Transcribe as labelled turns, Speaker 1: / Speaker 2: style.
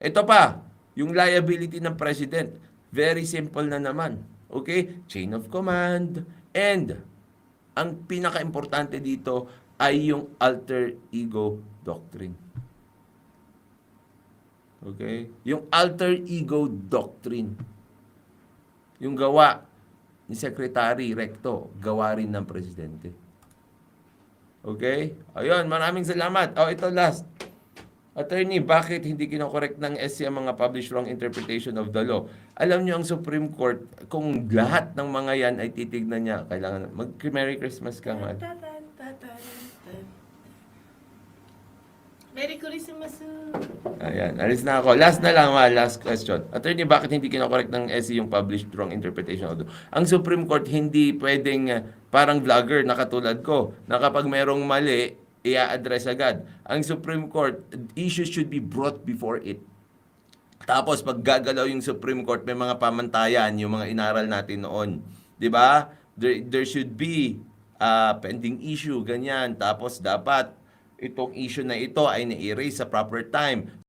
Speaker 1: Ito pa, yung liability ng president. Very simple na naman. Okay? Chain of command. And ang pinaka-importante dito ay yung alter ego doctrine. Okay? Yung alter ego doctrine. Yung gawa ni Secretary Recto, gawa rin ng presidente. Okay? Ayun, maraming salamat. Oh, ito last. Attorney, bakit hindi kinokorek ng SC ang mga published wrong interpretation of the law? Alam niyo ang Supreme Court, kung lahat ng mga yan ay titignan niya, kailangan mag-Merry Christmas ka, man.
Speaker 2: Merry Christmas.
Speaker 1: Ayan, alis na ako. Last na lang, last question. Attorney, bakit hindi kinokorek ng SC yung published wrong interpretation of the law? Ang Supreme Court hindi pwedeng parang vlogger na katulad ko, na kapag merong mali, i-address agad. Ang Supreme Court, issues should be brought before it. Tapos pag gagalaw yung Supreme Court, may mga pamantayan, yung mga inaral natin noon. 'Di ba? There should be pending issue, ganyan. Tapos dapat itong issue na ito ay na-erase sa proper time.